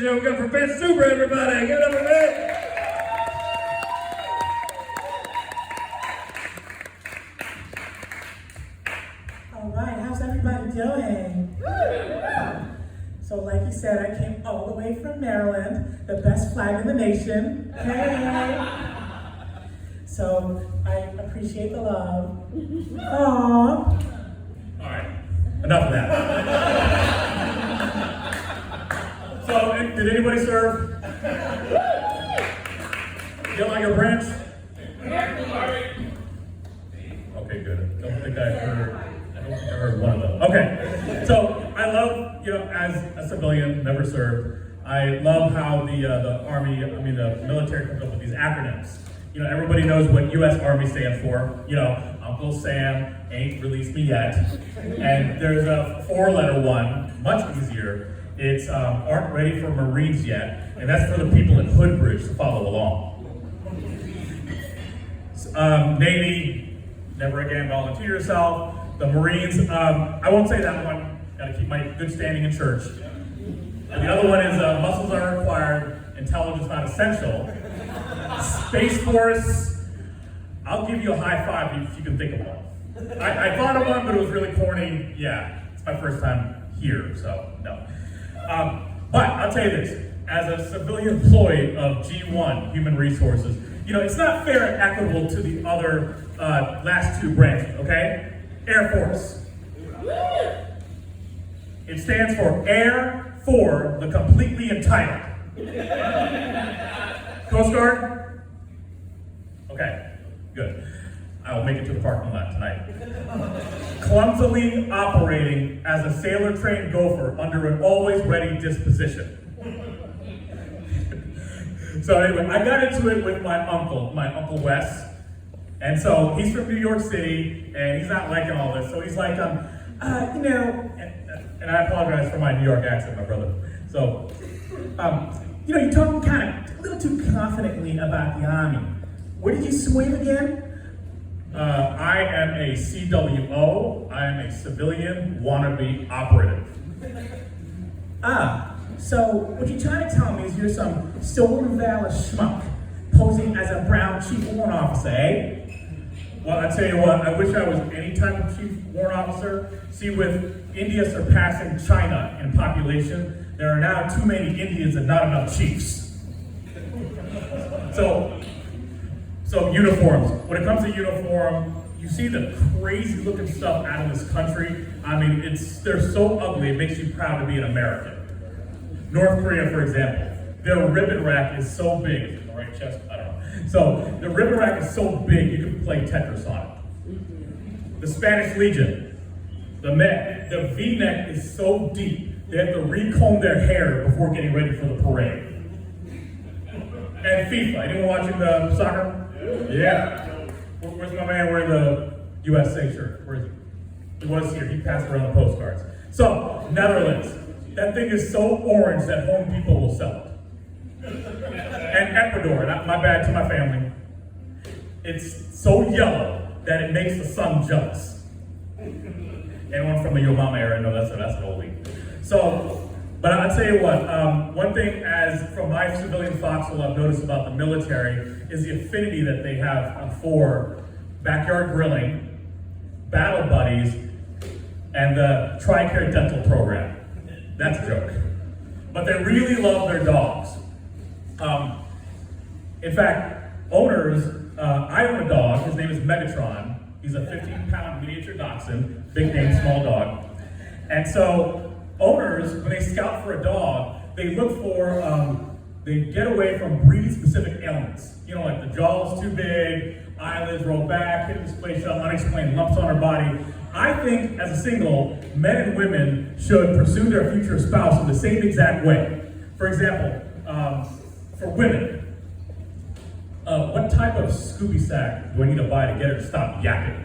We got from Fence Super, everybody. Give it up for me. All right, how's everybody doing? So like you said, I came all the way from Maryland, the best flag in the nation. Hey! So I appreciate the love. Aww. All right, enough of that. So, did anybody serve? You like your branch? Okay, good. Don't think I heard one of them. Okay, so I love, as a civilian, never served, I love how the military comes up with these acronyms. Everybody knows what U.S. Army stands for. Uncle Sam ain't released me yet. And there's a 4-letter one, much easier. It's aren't ready for Marines yet, and that's for the people in Hoodbridge to follow along. Navy, never again volunteer yourself. The Marines, I won't say that one. Gotta keep my good standing in church. And the other one is muscles are required, intelligence not essential. Space Force, I'll give you a high five if you can think of one. I thought of one, but it was really corny. Yeah, it's my first time here, so no. But I'll tell you this, as a civilian employee of G1, Human Resources, it's not fair and equitable to the other last two branches, okay? Air Force. It stands for Air for the Completely Entitled. Coast Guard? Okay, good. I will make it to the parking lot tonight. Clumsily operating as a sailor-trained gopher under an always-ready disposition. So anyway, I got into it with my Uncle Wes. And so he's from New York City, and he's not liking all this. So he's like, and I apologize for my New York accent, my brother. So, you're talking kind of a little too confidently about the Army. Where did you swim again? I am a CWO. I am a civilian wannabe operative. So what you're trying to tell me is you're some Silver Valley schmuck posing as a brown chief warrant officer, eh? Well, I tell you what, I wish I was any type of chief warrant officer. See, with India surpassing China in population, there are now too many Indians and not enough chiefs. So uniforms. When it comes to uniform, you see the crazy looking stuff out of this country. I mean, they're so ugly, it makes you proud to be an American. North Korea, for example, their ribbon rack is so big. The right chest? I don't know. So the ribbon rack is so big, you can play Tetris on it. The Spanish Legion, the V-neck is so deep, they have to recomb their hair before getting ready for the parade. And FIFA, anyone watching the soccer? Yeah. Where's my man wearing the USA shirt? Where is he? He was here, he passed around the postcards. So, Netherlands. That thing is so orange that Home Depot will sell it. And Ecuador, my bad to my family. It's so yellow that it makes the sun jealous. Anyone from the Yo Mama era know that's an oldie. So, but I'll tell you what, one thing from my civilian foxhole I've noticed about the military is the affinity that they have for backyard grilling, battle buddies, and the TRICARE dental program. That's a joke. But they really love their dogs. In fact, owners, I own a dog, his name is Megatron. He's a 15-pound miniature dachshund, big name, small dog. And so owners, when they scout for a dog, they look for, they get away from breed-specific ailments. Like the jaw's too big, eyelids roll back, hip displaced up, unexplained lumps on her body. I think, as a single, men and women should pursue their future spouse in the same exact way. For example, for women, what type of Scooby sack do I need to buy to get her to stop yapping?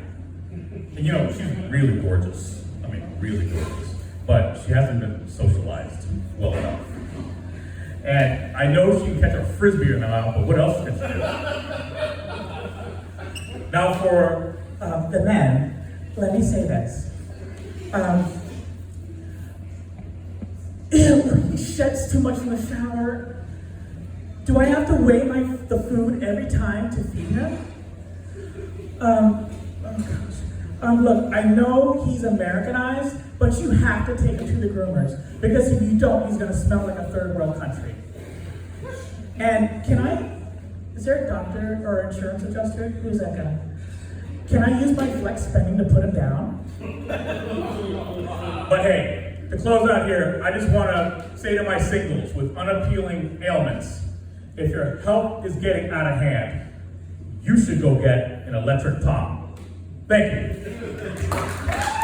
And she's really gorgeous. I mean, really gorgeous. But she hasn't been socialized well enough. And I know she can catch a frisbee in the mouth, but what else can she do? Now for the men, let me say this. He sheds too much in the shower. Do I have to weigh the food every time to feed him? Oh gosh. Look, I know he's Americanized, but you have to take him to the groomers, because if you don't, he's gonna smell like a third world country. And is there a doctor or insurance adjuster? Who's that guy? Can I use my flex spending to put him down? But hey, to close out here, I just want to say to my singles with unappealing ailments, if your health is getting out of hand, you should go get an electric top. Thank you.